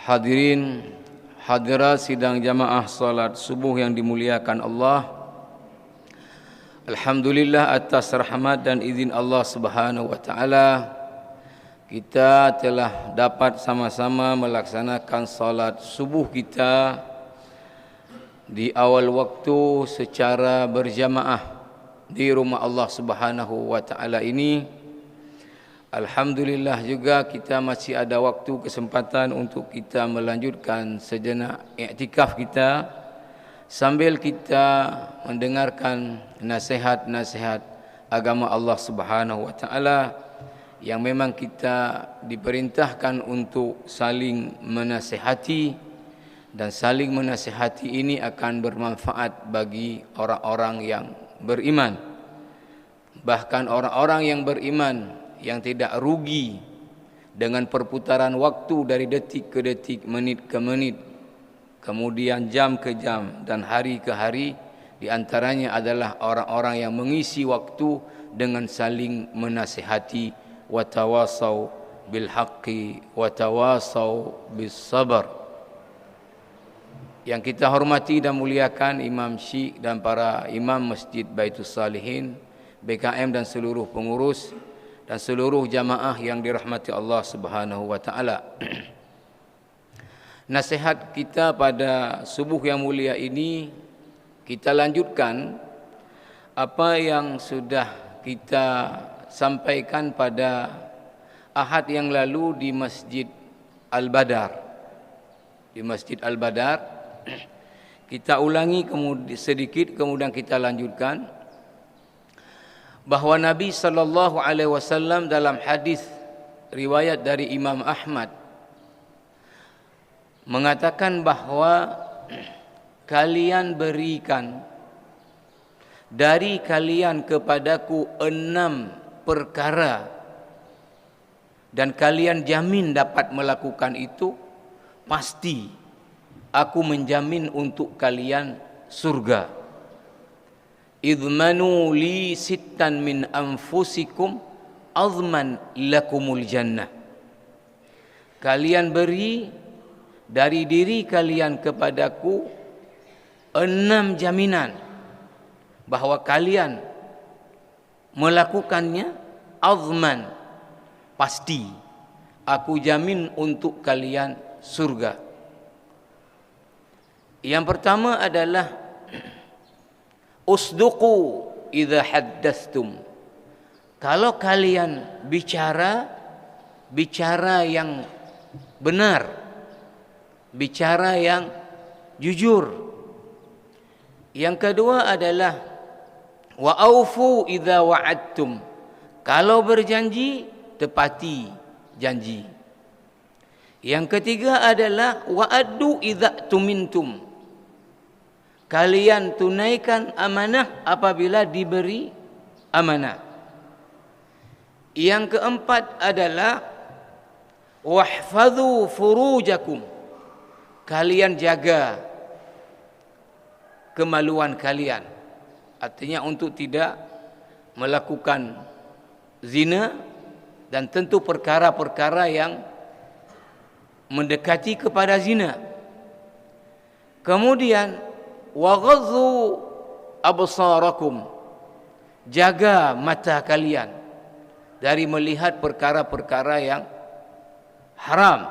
Hadirin hadirat sidang jamaah salat subuh yang dimuliakan Allah. Alhamdulillah atas rahmat dan izin Allah Subhanahu wa taala kita telah dapat sama-sama melaksanakan salat subuh kita di awal waktu secara berjamaah di rumah Allah Subhanahu wa taala ini. Alhamdulillah juga kita masih ada waktu kesempatan untuk kita melanjutkan sejenak iktikaf kita sambil kita mendengarkan nasihat-nasihat agama Allah Subhanahu wa taala yang memang kita diperintahkan untuk saling menasihati, dan saling menasihati ini akan bermanfaat bagi orang-orang yang beriman. Bahkan orang-orang yang beriman yang tidak rugi dengan perputaran waktu dari detik ke detik, menit ke menit, kemudian jam ke jam dan hari ke hari. Di antaranya adalah orang-orang yang mengisi waktu dengan saling menasihati, wa tawasau bil haqqi wa tawasau bis sabar. Yang kita hormati dan muliakan Imam Syekh dan para imam Masjid Baitus Salihin, BKM dan seluruh pengurus dan seluruh jamaah yang dirahmati Allah Subhanahu wa taala. Nasihat kita pada subuh yang mulia ini, kita lanjutkan apa yang sudah kita sampaikan pada Ahad yang lalu di Masjid Al-Badar. Di Masjid Al-Badar kita ulangi sedikit, kemudian kita lanjutkan bahawa Nabi SAW dalam hadis riwayat dari Imam Ahmad mengatakan bahawa kalian berikan dari kalian kepadaku 6 perkara dan kalian jamin dapat melakukan itu, pasti aku menjamin untuk kalian surga. Idmanu li sittan min anfusikum azman lakumul jannah. Kalian beri dari diri kalian kepadaku 6 jaminan bahawa kalian melakukannya, azman, pasti aku jamin untuk kalian surga. Yang pertama adalah usduqu idza haddatstum. Kalau kalian bicara yang benar, bicara yang jujur. Yang kedua adalah wa aufu idza wa'adtum. Kalau berjanji, tepati janji. Yang ketiga adalah wa addu idza tumintum. Kalian tunaikan amanah apabila diberi amanah. Yang keempat adalah wahfadhu furujakum. Kalian jaga kemaluan kalian. Artinya untuk tidak melakukan zina dan tentu perkara-perkara yang mendekati kepada zina. Kemudian wa ghadzu absarakum. Jaga mata kalian dari melihat perkara-perkara yang haram.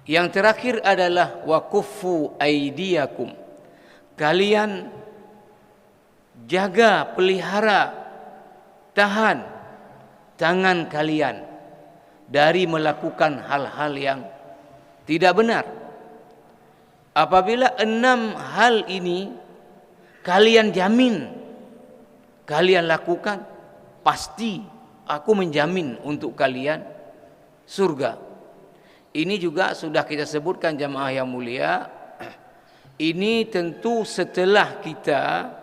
Yang terakhir adalah wa kuffu aydiyakum. Kalian jaga, pelihara, tahan tangan kalian dari melakukan hal-hal yang tidak benar. Apabila 6 hal ini kalian jamin, kalian lakukan, pasti aku menjamin untuk kalian surga. Ini juga sudah kita sebutkan jamaah yang mulia. Ini tentu setelah kita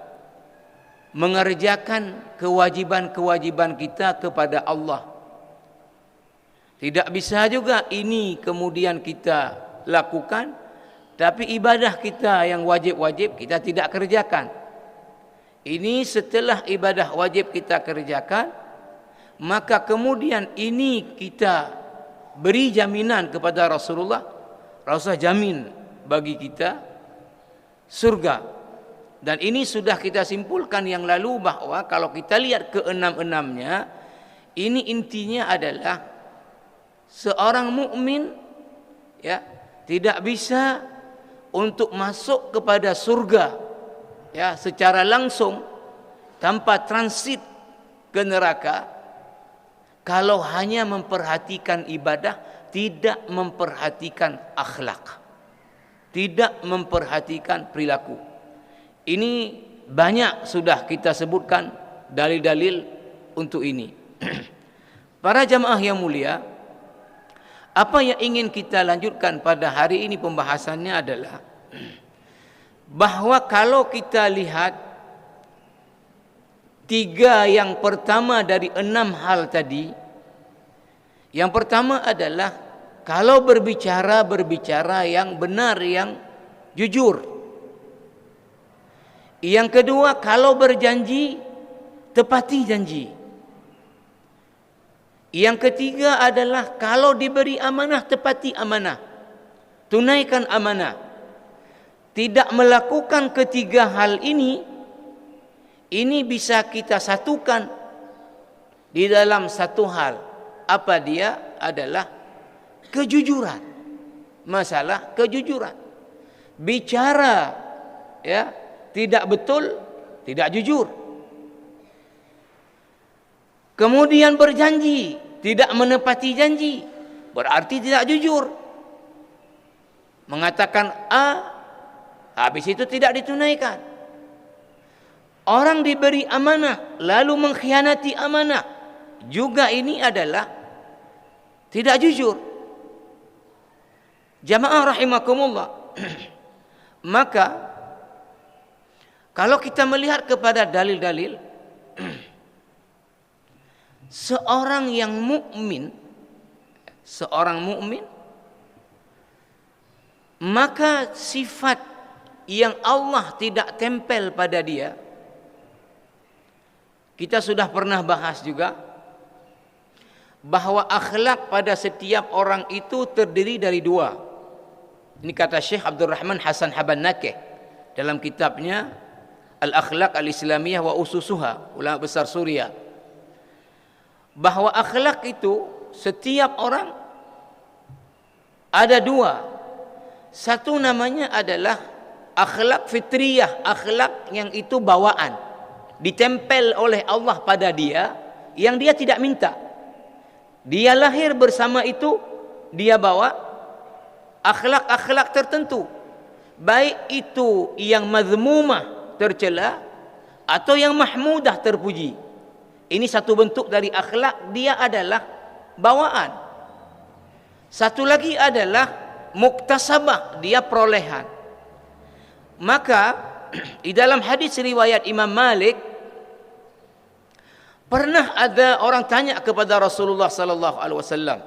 mengerjakan kewajiban-kewajiban kita kepada Allah. Tidak bisa juga ini kemudian kita lakukan, tapi ibadah kita yang wajib-wajib kita tidak kerjakan. Ini setelah ibadah wajib kita kerjakan, maka kemudian ini kita beri jaminan kepada Rasulullah Rasulullah jamin bagi kita surga. Dan ini sudah kita simpulkan yang lalu bahwa kalau kita lihat keenam-enamnya, ini intinya adalah seorang mukmin ya tidak bisa untuk masuk kepada surga ya secara langsung tanpa transit ke neraka kalau hanya memperhatikan ibadah, tidak memperhatikan akhlak, tidak memperhatikan perilaku. Ini banyak sudah kita sebutkan dalil-dalil untuk ini. Para jamaah yang mulia, apa yang ingin kita lanjutkan pada hari ini pembahasannya adalah bahwa kalau kita lihat 3 yang pertama dari 6 hal tadi, yang pertama adalah kalau berbicara yang benar, yang jujur. Yang kedua, kalau berjanji tepati janji. Yang ketiga adalah kalau diberi amanah tepati amanah, tunaikan amanah. Tidak melakukan ketiga hal ini bisa kita satukan di dalam satu hal. Apa dia? Adalah kejujuran. Masalah kejujuran. Bicara ya tidak betul, tidak jujur. Kemudian berjanji, tidak menepati janji, berarti tidak jujur. Mengatakan A, habis itu tidak ditunaikan. Orang diberi amanah, lalu mengkhianati amanah, juga ini adalah tidak jujur. Jamaah rahimakumullah. Maka kalau kita melihat kepada dalil-dalil, seorang mukmin, maka sifat yang Allah tidak tempel pada dia, kita sudah pernah bahas juga bahwa akhlak pada setiap orang itu terdiri dari 2. Ini kata Syekh Abdul Rahman Hasan Habannakeh dalam kitabnya Al-Akhlaq Al-Islamiyah wa Ususuha, ulama besar Suriah, bahwa akhlak itu setiap orang ada 2. Satu namanya adalah akhlak fitriyah, akhlak yang itu bawaan, ditempel oleh Allah pada dia, yang dia tidak minta. Dia lahir bersama itu, dia bawa akhlak-akhlak tertentu, baik itu yang mazmumah, tercela, atau yang mahmudah, terpuji. Ini satu bentuk dari akhlak, dia adalah bawaan. Satu lagi adalah muktasabah, dia perolehan. Maka di dalam hadis riwayat Imam Malik, pernah ada orang tanya kepada Rasulullah sallallahu alaihi wasallam.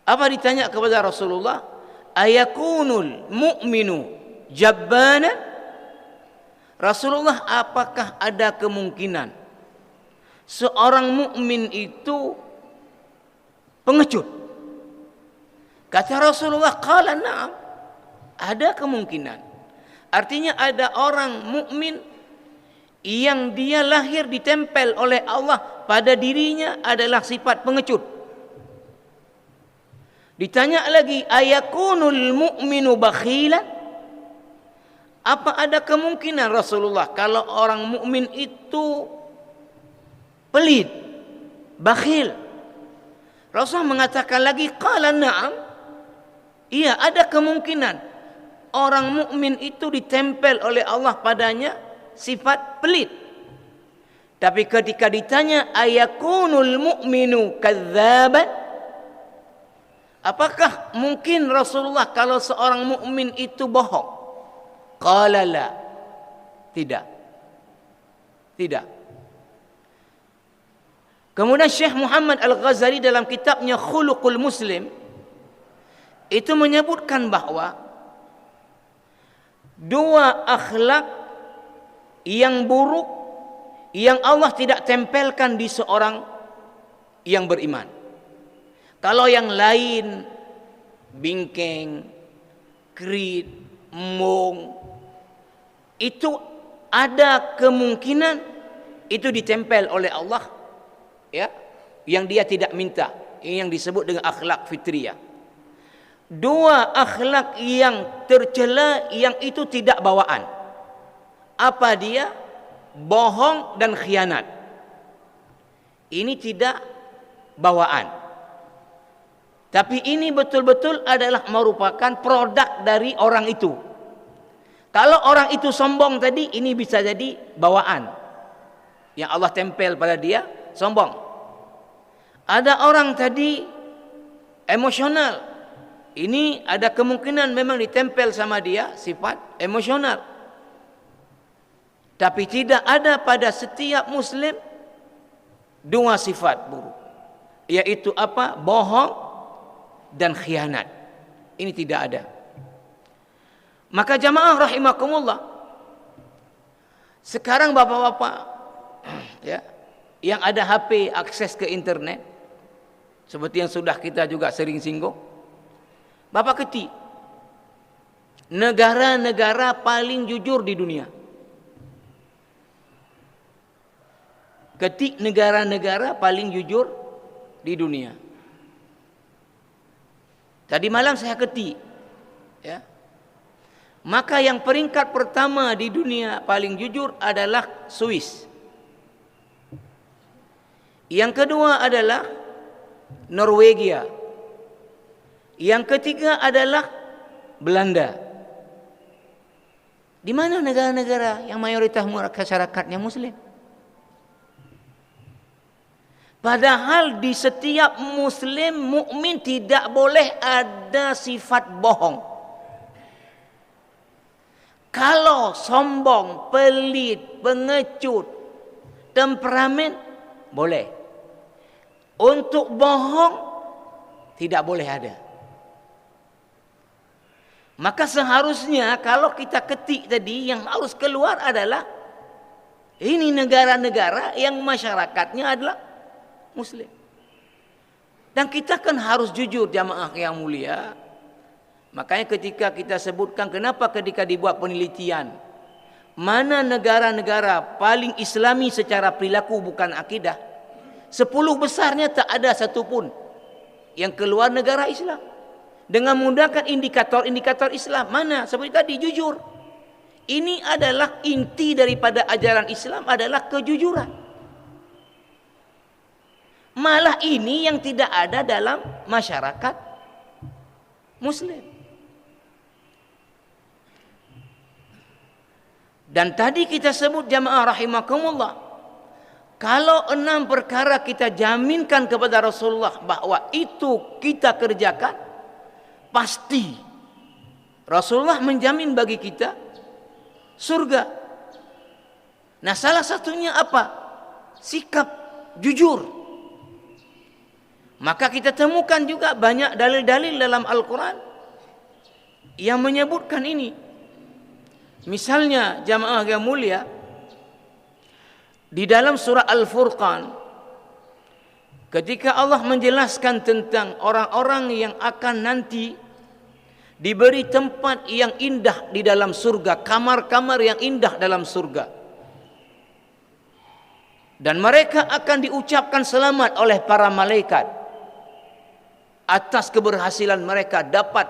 Apa ditanya kepada Rasulullah? Ayakunul mu'minu jabbana? Rasulullah, apakah ada kemungkinan seorang mukmin itu pengecut? Kata Rasulullah, qala na'am, ada kemungkinan. Artinya ada orang mukmin yang dia lahir ditempel oleh Allah pada dirinya adalah sifat pengecut. Ditanya lagi, ayakunul mu'minu bakhilan? Apa ada kemungkinan Rasulullah kalau orang mukmin itu pelit, bakhil? Rasulullah mengatakan lagi, qala na'am, iya, ada kemungkinan orang mukmin itu ditempel oleh Allah padanya sifat pelit. Tapi ketika ditanya ayakunul mu'minu kadzaban, apakah mungkin Rasulullah kalau seorang mukmin itu bohong? Qala la, tidak. Kemudian Syekh Muhammad Al-Ghazali dalam kitabnya Khuluqul Muslim itu menyebutkan bahwa 2 akhlak yang buruk yang Allah tidak tempelkan di seorang yang beriman. Kalau yang lain bingkeng, kerit, embung, itu ada kemungkinan itu ditempel oleh Allah, ya, yang dia tidak minta. Ini yang disebut dengan akhlak fitriyah. Dua akhlak yang tercela yang itu tidak bawaan. Apa dia? Bohong dan khianat. Ini tidak bawaan. Tapi ini betul-betul adalah merupakan produk dari orang itu. Kalau orang itu sombong tadi, ini bisa jadi bawaan yang Allah tempel pada dia, sombong. Ada orang tadi emosional, ini ada kemungkinan memang ditempel sama dia sifat emosional. Tapi tidak ada pada setiap muslim dua sifat buruk, yaitu apa? Bohong dan khianat. Ini tidak ada. Maka jamaah rahimakumullah, sekarang bapak-bapak, ya, yang ada HP, akses ke internet, seperti yang sudah kita juga sering singgung, bapak ketik negara-negara paling jujur di dunia. Ketik negara-negara paling jujur di dunia. Tadi malam saya ketik, ya. Maka yang peringkat pertama di dunia paling jujur adalah Swiss. Yang kedua adalah Norwegia. Yang ketiga adalah Belanda. Di mana negara-negara yang mayoritas masyarakatnya muslim? Padahal di setiap muslim mukmin tidak boleh ada sifat bohong. Kalau sombong, pelit, pengecut, temperamen, boleh. Untuk bohong, tidak boleh ada. Maka seharusnya kalau kita ketik tadi, yang harus keluar adalah ini negara-negara yang masyarakatnya adalah muslim. Dan kita kan harus jujur, jamaah yang mulia. Makanya ketika kita sebutkan kenapa ketika dibuat penelitian mana negara-negara paling islami secara perilaku bukan akidah, 10 besarnya tak ada satupun yang keluar negara Islam. Dengan menggunakan indikator-indikator Islam. Mana? Seperti tadi, jujur. Ini adalah inti daripada ajaran Islam adalah kejujuran. Malah ini yang tidak ada dalam masyarakat muslim. Dan tadi kita sebut jamaah rahimakumullah, kalau 6 perkara kita jaminkan kepada Rasulullah bahwa itu kita kerjakan, pasti Rasulullah menjamin bagi kita surga. Nah, salah satunya apa? Sikap jujur. Maka kita temukan juga banyak dalil-dalil dalam Al-Quran yang menyebutkan ini. Misalnya jamaah yang mulia, di dalam surah Al-Furqan, ketika Allah menjelaskan tentang orang-orang yang akan nanti diberi tempat yang indah di dalam surga, kamar-kamar yang indah dalam surga, dan mereka akan diucapkan selamat oleh para malaikat atas keberhasilan mereka dapat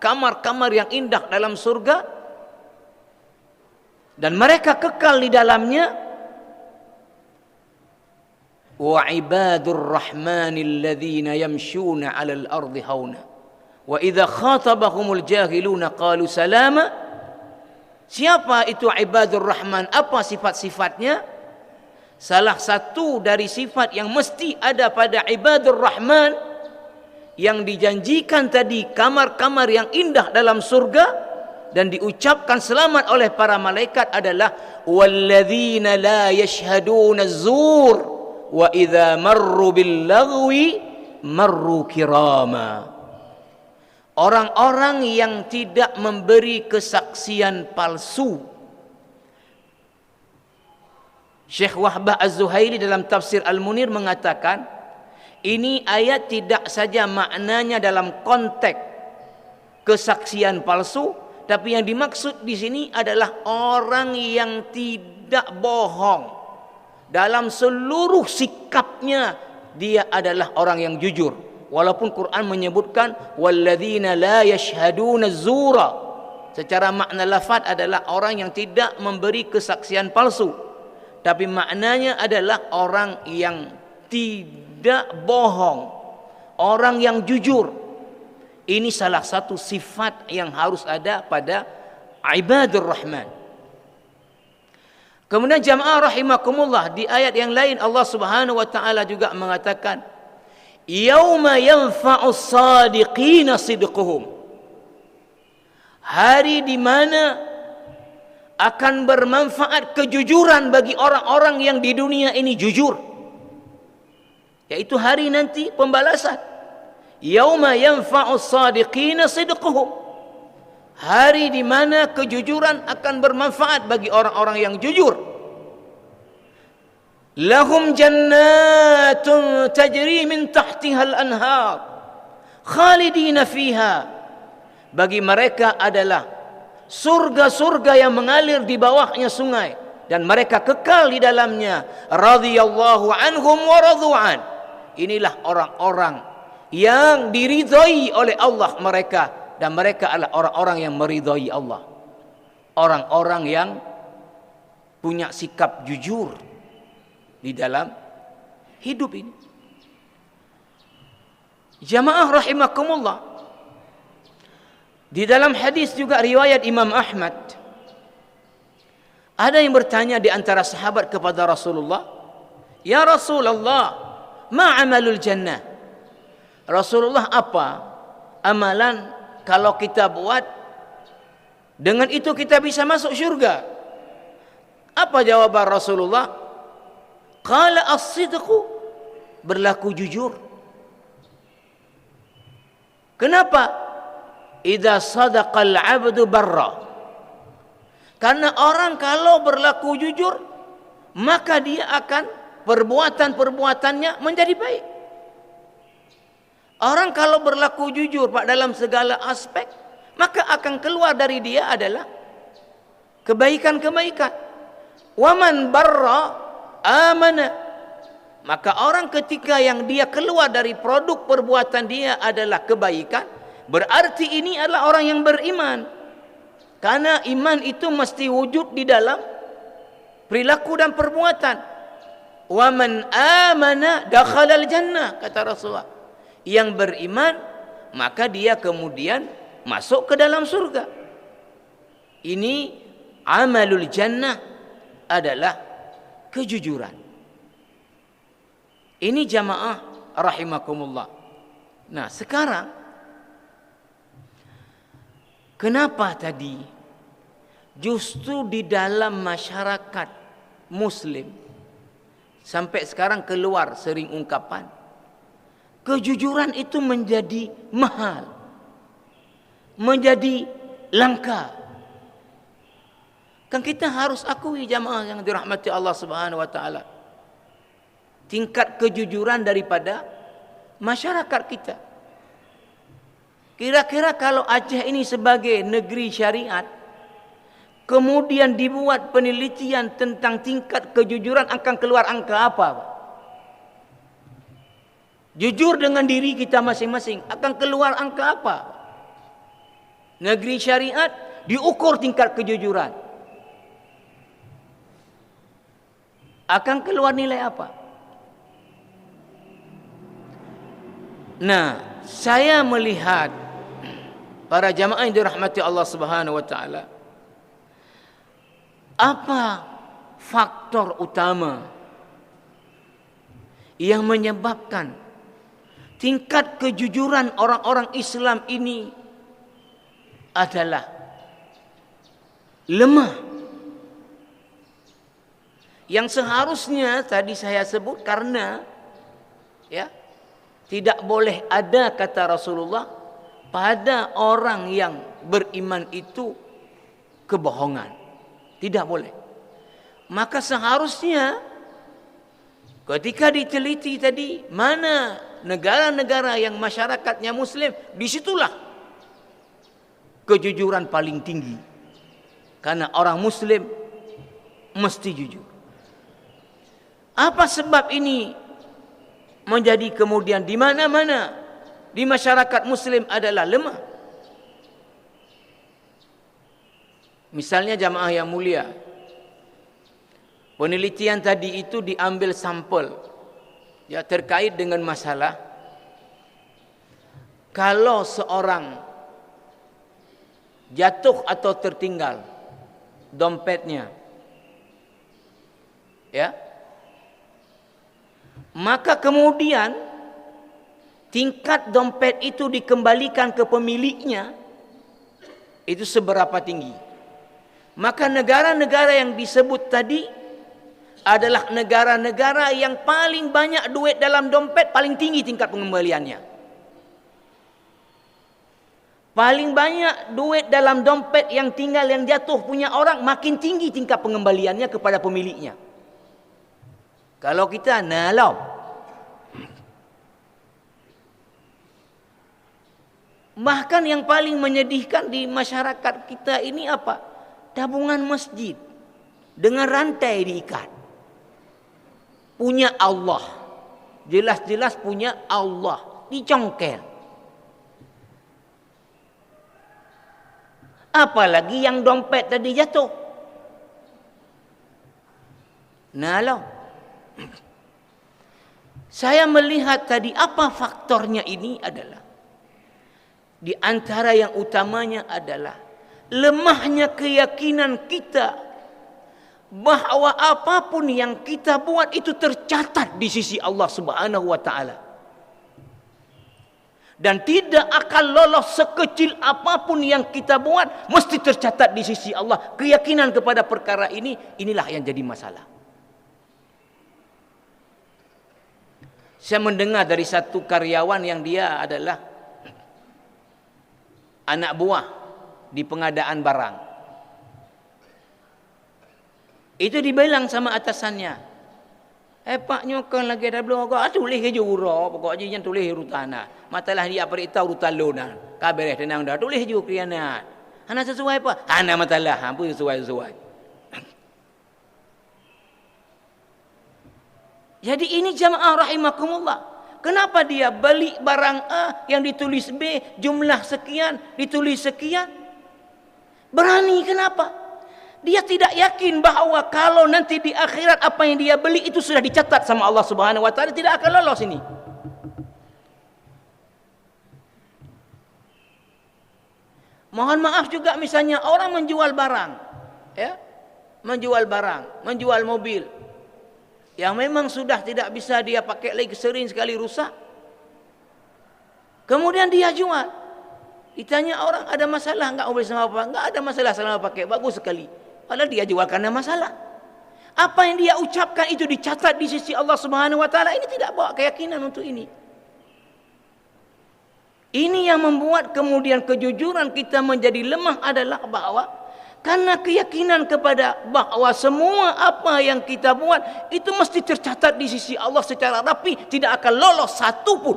kamar-kamar yang indah dalam surga, dan mereka kekal di dalamnya. Wa ibadur rahmanil ladzina yamshuna 'alal ardi hauna wa idza khatabahumul jahiluna qalu salama. Siapa itu ibadur rahman? Apa sifat-sifatnya? Salah satu dari sifat yang mesti ada pada ibadur rahman yang dijanjikan tadi, kamar-kamar yang indah dalam surga dan diucapkan selamat oleh para malaikat adalah walladzina la yashhaduna az-zur wa idza marru bil lagwi marru kirama. Orang-orang yang tidak memberi kesaksian palsu. Syekh Wahbah Az-Zuhaili dalam tafsir Al-Munir mengatakan, ini ayat tidak saja maknanya dalam konteks kesaksian palsu, tapi yang dimaksud di sini adalah orang yang tidak bohong dalam seluruh sikapnya. Dia adalah orang yang jujur. Walaupun Quran menyebutkan walladzina la yashhaduna az-zura, secara makna lafaz adalah orang yang tidak memberi kesaksian palsu, tapi maknanya adalah orang yang tidak bohong, orang yang jujur. Ini salah satu sifat yang harus ada pada ibadur rahman. Kemudian jamaah rahimakumullah, di ayat yang lain Allah Subhanahu wa taala juga mengatakan yauma yanfa'us sadiqina sidquhum, hari di mana akan bermanfaat kejujuran bagi orang-orang yang di dunia ini jujur, yaitu hari nanti pembalasan. Yauma yanfa'us sadiqina sidquhum, hari di mana kejujuran akan bermanfaat bagi orang-orang yang jujur. Lahum jannatun tajri min tahtiha al-anhar khalidina fiha, bagi mereka adalah surga-surga yang mengalir di bawahnya sungai dan mereka kekal di dalamnya. Radhiyallahu anhum wa radu'an, inilah orang-orang yang diridhai oleh Allah mereka, dan mereka adalah orang-orang yang meridhai Allah, orang-orang yang punya sikap jujur di dalam hidup ini. Jamaah rahimakumullah, di dalam hadis juga riwayat Imam Ahmad, ada yang bertanya di antara sahabat kepada Rasulullah, "Ya Rasulullah, ma amalul jannah?" Rasulullah, apa amalan kalau kita buat dengan itu kita bisa masuk syurga? Apa jawaban Rasulullah? Qala as-sidqu, berlaku jujur. Kenapa? Idza sadaqal 'abdu barra, karena orang kalau berlaku jujur maka dia akan perbuatan-perbuatannya menjadi baik. Orang kalau berlaku jujur Pak dalam segala aspek, maka akan keluar dari dia adalah kebaikan-kebaikan. Waman barra amana, maka orang ketika yang dia keluar dari produk perbuatan dia adalah kebaikan, berarti ini adalah orang yang beriman. Karena iman itu mesti wujud di dalam perilaku dan perbuatan. Waman amana dakhalal jannah, kata Rasulullah. Yang beriman maka dia kemudian masuk ke dalam surga. Ini amalul jannah adalah kejujuran. Ini jamaah rahimakumullah. Nah, sekarang kenapa tadi justru di dalam masyarakat muslim sampai sekarang keluar sering ungkapan kejujuran itu menjadi mahal, menjadi langka? Kan kita harus akui jamaah yang dirahmati Allah Subhanahu wa taala, tingkat kejujuran daripada masyarakat kita. Kira-kira kalau Aceh ini sebagai negeri syariat, kemudian dibuat penelitian tentang tingkat kejujuran, akan keluar angka apa, Pak? Jujur dengan diri kita masing-masing, akan keluar angka apa? Negeri syariat diukur tingkat kejujuran, akan keluar nilai apa? Nah, saya melihat para jamaah yang dirahmati Allah Subhanahu wa taala, apa faktor utama yang menyebabkan tingkat kejujuran orang-orang Islam ini adalah lemah? Yang seharusnya tadi saya sebut, karena ya tidak boleh ada, kata Rasulullah, pada orang yang beriman itu kebohongan. Tidak boleh. Maka seharusnya ketika diteliti tadi mana negara-negara yang masyarakatnya muslim, disitulah kejujuran paling tinggi. Karena orang Muslim mesti jujur. Apa sebab ini menjadi kemudian di mana-mana di masyarakat Muslim adalah lemah? Misalnya jamaah yang mulia, penelitian tadi itu diambil sampel ya terkait dengan masalah kalau seorang jatuh atau tertinggal dompetnya, ya, maka kemudian tingkat dompet itu dikembalikan ke pemiliknya, itu seberapa tinggi? Maka negara-negara yang disebut tadi adalah negara-negara yang paling banyak duit dalam dompet, paling tinggi tingkat pengembaliannya. Paling banyak duit dalam dompet yang tinggal, yang jatuh punya orang, makin tinggi tingkat pengembaliannya kepada pemiliknya. Kalau kita nalau, bahkan yang paling menyedihkan di masyarakat kita ini apa? Tabungan masjid dengan rantai diikat. Punya Allah, jelas-jelas punya Allah, dicongkel. Apalagi yang dompet tadi jatuh. Nalau. Saya melihat tadi apa faktornya ini adalah, di antara yang utamanya adalah lemahnya keyakinan kita bahwa apapun yang kita buat itu tercatat di sisi Allah Subhanahu wa taala. Dan tidak akan lolos sekecil apapun yang kita buat, mesti tercatat di sisi Allah. Keyakinan kepada perkara ini, inilah yang jadi masalah. Saya mendengar dari satu karyawan yang dia adalah anak buah di pengadaan barang. Itu dibilang sama atasannya, Pak nyokan lagi dah belum kau tulis je uro pokok je yang tulis rutana. Matalah dia perita rutalona. Kabareh tenang dah tulis je kriana. Hana sesuai apa? Hana matalah pun sesuai. Jadi ini jamaah rahimakumullah. Kenapa dia beli barang A yang ditulis B jumlah sekian, ditulis sekian? Berani kenapa? Dia tidak yakin bahwa kalau nanti di akhirat apa yang dia beli itu sudah dicatat sama Allah Subhanahu wa taala, tidak akan lolos ini. Mohon maaf juga misalnya orang menjual barang, ya. Menjual mobil yang memang sudah tidak bisa dia pakai lagi, sering sekali rusak. Kemudian dia jual. Ditanya orang, ada masalah enggak mobil sama apa? Enggak ada masalah selama pakai, bagus sekali. Padahal dia jual karena masalah. Apa yang dia ucapkan itu dicatat di sisi Allah Subhanahu wa taala, ini tidak bawa keyakinan untuk ini. Ini yang membuat kemudian kejujuran kita menjadi lemah adalah bahwa karena keyakinan kepada bahwa semua apa yang kita buat itu mesti tercatat di sisi Allah secara rapi, tidak akan lolos satu pun.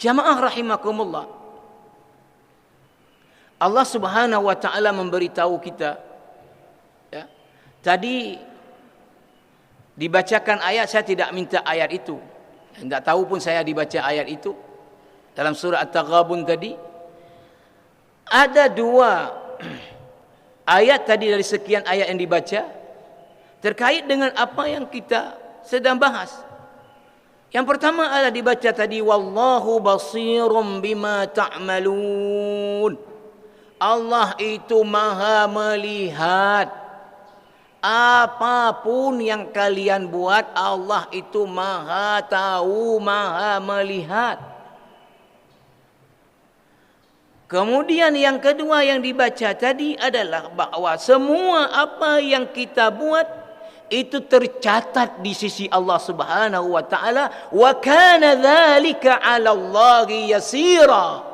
Jamaah rahimakumullah. Allah Subhanahu wa taala memberitahu kita, ya. Tadi dibacakan ayat, saya tidak minta ayat itu. Tidak tahu pun saya dibaca ayat itu. Dalam surah At-Taghabun tadi ada 2 ayat tadi dari sekian ayat yang dibaca terkait dengan apa yang kita sedang bahas. Yang pertama adalah dibaca tadi, wallahu basirum bima ta'malun. Allah itu maha melihat apapun yang kalian buat. Allah itu maha tahu, maha melihat. Kemudian yang kedua yang dibaca tadi adalah bahwa semua apa yang kita buat itu tercatat di sisi Allah Subhanahu wa taala, wa kana dzalika 'ala Allahi yasira.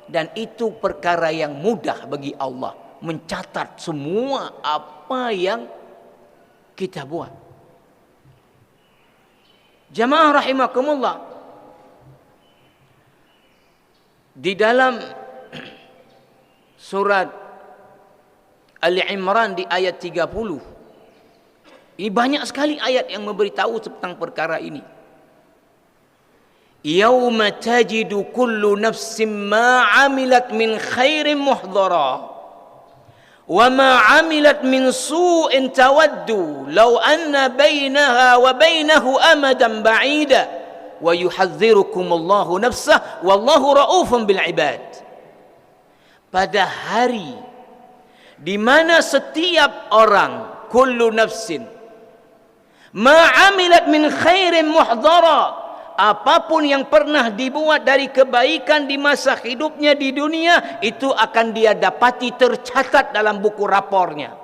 Dan itu perkara yang mudah bagi Allah mencatat semua apa yang kita buat. Jamaah rahimakumullah. Di dalam surat Ali Imran di ayat 30, ini banyak sekali ayat yang memberitahu tentang perkara ini. Yauma tajidu kullu nafsin ma 'amilat min khairin muhdara wa ma 'amilat min su'in tawaddu law anna bainaha wa bainahu amadan ba'ida wa yuhadzirukumullahu nafsah wallahu raufun bil ibad. Pada hari di mana setiap orang, kullu nafsin ma 'amilat min khairin muhdara, apapun yang pernah dibuat dari kebaikan di masa hidupnya di dunia, itu akan dia dapati tercatat dalam buku rapornya.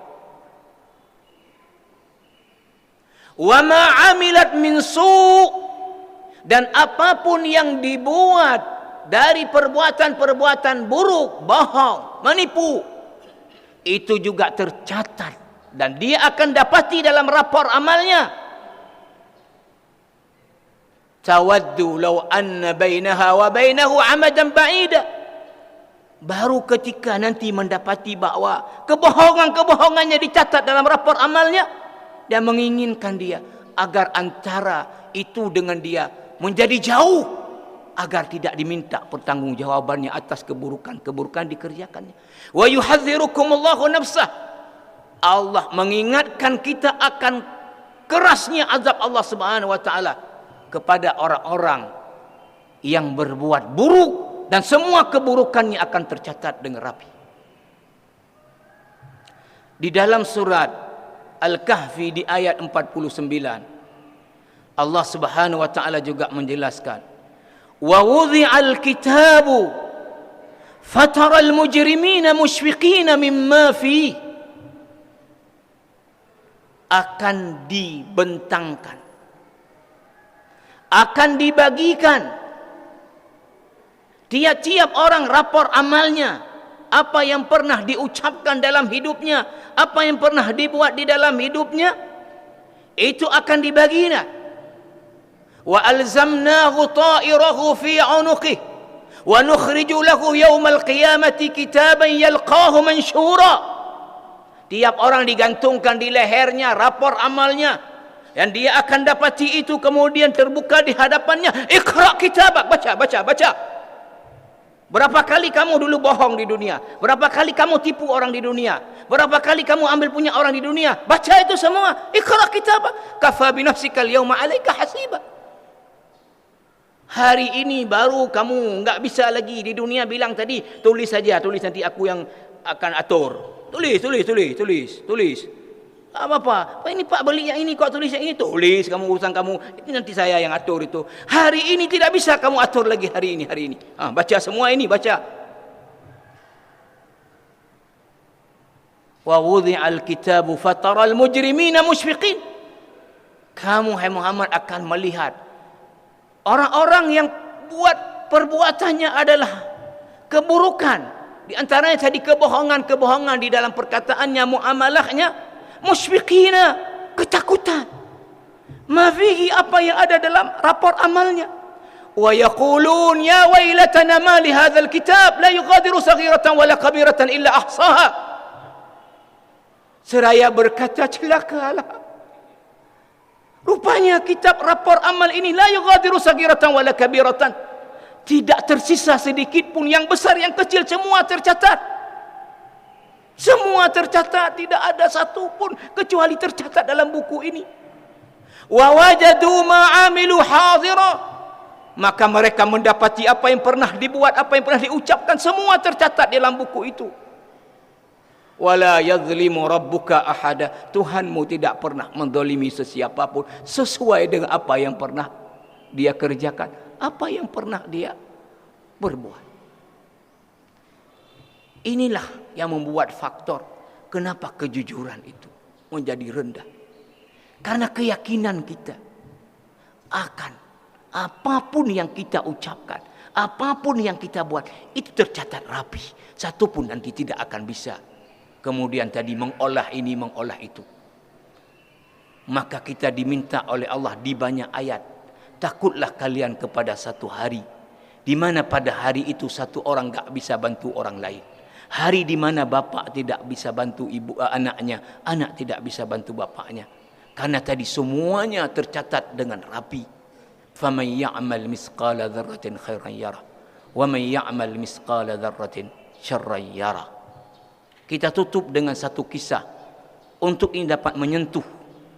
Wa ma 'amilat min su', dan apapun yang dibuat dari perbuatan-perbuatan buruk, bohong, menipu, itu juga tercatat dan dia akan dapati dalam rapor amalnya. Tawaddu law anna bainaha wa bainahu amadan ba'ida. Baru ketika nanti mendapati bahwa kebohongan-kebohongannya dicatat dalam rapor amalnya, dan menginginkan dia agar antara itu dengan dia menjadi jauh, agar tidak diminta pertanggungjawabannya atas keburukan-keburukan dikerjakannya. Wa yuhadzirukumullahu nafsah. Allah mengingatkan kita akan kerasnya azab Allah Subhanahu wa taala kepada orang-orang yang berbuat buruk, dan semua keburukannya akan tercatat dengan rapi. Di dalam surat Al-Kahfi di ayat 49, Allah Subhanahu wa taala juga menjelaskan, wa wudhi'al kitabu fataral mujrimina mushfiqina mimma fi, akan dibentangkan, akan dibagikan tiap-tiap orang rapor amalnya, apa yang pernah diucapkan dalam hidupnya, apa yang pernah dibuat di dalam hidupnya, itu akan dibagikan. Wa alzamnahu ta'irahu fi 'unuqihi wa nukhriju lahu yaumal qiyamati kitaban yalqahu mansyura. Tiap orang digantungkan di lehernya rapor amalnya, dan dia akan dapati itu kemudian terbuka di hadapannya. Iqra kitabak, baca, baca, baca. Berapa kali kamu dulu bohong di dunia? Berapa kali kamu tipu orang di dunia? Berapa kali kamu ambil punya orang di dunia? Baca itu semua. Iqra kitabak, kafa bi nafsikal yauma 'alaika hasiba. Hari ini baru kamu enggak bisa lagi di dunia bilang tadi, tulis saja, tulis nanti aku yang akan atur. Tulis. Apa? Ini Pak beli yang ini, kok tulis yang ini? Tulis, kamu urusan kamu. Ini nanti saya yang atur itu. Hari ini tidak bisa kamu atur lagi hari ini. Baca semua ini, baca. Wa wudhi'al kitabu fataral mujrimina mushfiqin. Kamu hai Muhammad akan melihat orang-orang yang buat perbuatannya adalah keburukan. Di antaranya tadi kebohongan-kebohongan di dalam perkataannya, muamalahnya, musyfiqina, ketakutan. Ma fihi, apa yang ada dalam rapor amalnya. Wa yaqulun ya wailatana ma li hadzal kitab la yughadiru saghiratan wala kabiratan illa ahsaha. Seraya berkata, celakalah. Rupanya kitab rapor amal ini la yughadiru saghiratan wala kabiratan, tidak tersisa sedikit pun, yang besar yang kecil semua tercatat. Semua tercatat, tidak ada satu pun kecuali tercatat dalam buku ini. Wa wajadu ma 'amilu hadira, maka mereka mendapati apa yang pernah dibuat, apa yang pernah diucapkan, semua tercatat dalam buku itu. Wala yadhlimu rabbuka ahada, Tuhanmu tidak pernah menzalimi sesiapa pun, sesuai dengan apa yang pernah dia kerjakan, apa yang pernah dia berbuat. Inilah yang membuat faktor kenapa kejujuran itu menjadi rendah. Karena keyakinan kita akan apapun yang kita ucapkan, apapun yang kita buat, itu tercatat rapi. Satu pun nanti tidak akan bisa kemudian tadi mengolah ini, mengolah itu. Maka kita diminta oleh Allah di banyak ayat, takutlah kalian kepada satu hari Di mana pada hari itu satu orang tak bisa bantu orang lain. Hari di mana bapa tidak bisa bantu anaknya, anak tidak bisa bantu bapaknya. Karena tadi semuanya tercatat dengan rapi. Faman ya'mal misqala dzarratin khairan yarah, wa man ya'mal misqala dzarratin syarran yarah. Kita tutup dengan satu kisah untuk ini dapat menyentuh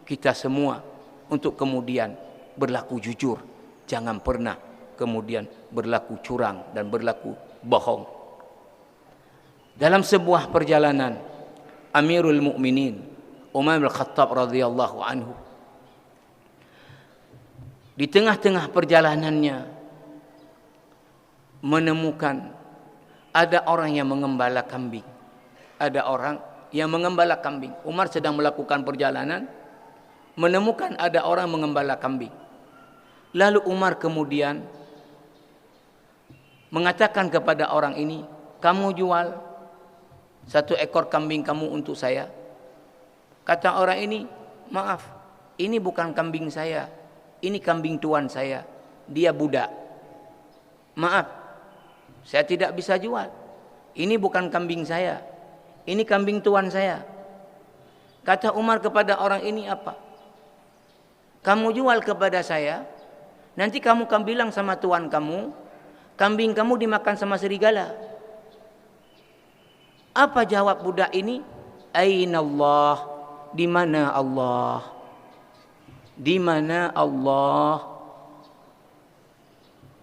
kita semua untuk kemudian berlaku jujur. Jangan pernah kemudian berlaku curang dan berlaku bohong. Dalam sebuah perjalanan, Amirul Mukminin Umar bin Khattab radhiyallahu anhu, di tengah-tengah perjalanannya menemukan ada orang yang mengembala kambing. Ada orang yang mengembala kambing. Umar sedang melakukan perjalanan, menemukan ada orang mengembala kambing. Lalu Umar kemudian mengatakan kepada orang ini, kamu jual 1 ekor kambing kamu untuk saya? Kata orang ini, maaf, ini bukan kambing saya, ini kambing tuan saya, dia budak. Maaf, saya tidak bisa jual. Ini bukan kambing saya, ini kambing tuan saya. Kata Umar kepada orang ini apa? Kamu jual kepada saya, nanti kamu akan bilang sama tuan kamu, kambing kamu dimakan sama serigala. Apa jawab budak ini? Aina Allah? Di mana Allah? Di mana Allah?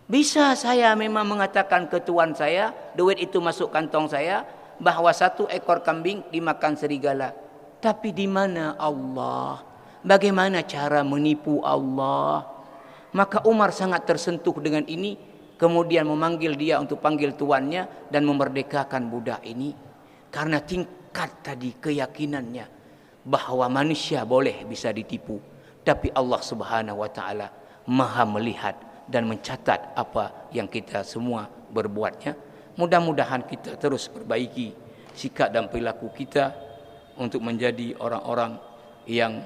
Bisa saya memang mengatakan ke tuan saya, duit itu masuk kantong saya, bahwa 1 ekor kambing dimakan serigala. Tapi di mana Allah? Bagaimana cara menipu Allah? Maka Umar sangat tersentuh dengan ini, kemudian memanggil dia untuk panggil tuannya dan memerdekakan budak ini. Karena tingkat tadi keyakinannya bahwa manusia boleh bisa ditipu, tapi Allah Subhanahu wa taala Maha melihat dan mencatat apa yang kita semua berbuatnya. Mudah-mudahan kita terus perbaiki sikap dan perilaku kita untuk menjadi orang-orang yang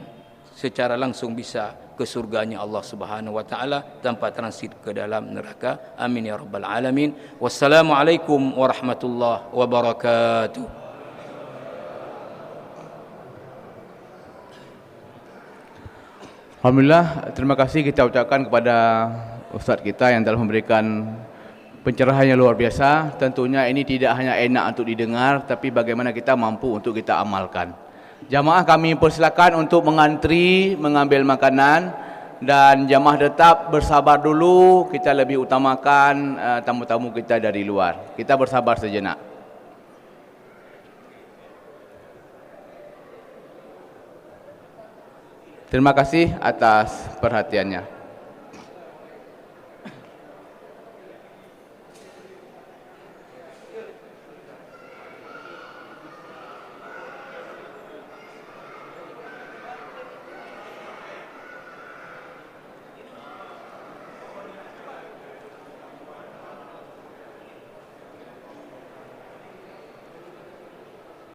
secara langsung bisa ke surganya Allah Subhanahu wa taala tanpa transit ke dalam neraka. Amin ya rabbal alamin. Wassalamualaikum warahmatullahi wabarakatuh. Alhamdulillah, terima kasih kita ucapkan kepada Ustaz kita yang telah memberikan pencerahan yang luar biasa. Tentunya ini tidak hanya enak untuk didengar, tapi bagaimana kita mampu untuk kita amalkan. Jamaah kami persilakan untuk mengantri, mengambil makanan, dan jamaah tetap bersabar dulu. Kita lebih utamakan tamu-tamu kita dari luar. Kita bersabar sejenak. Terima kasih atas perhatiannya.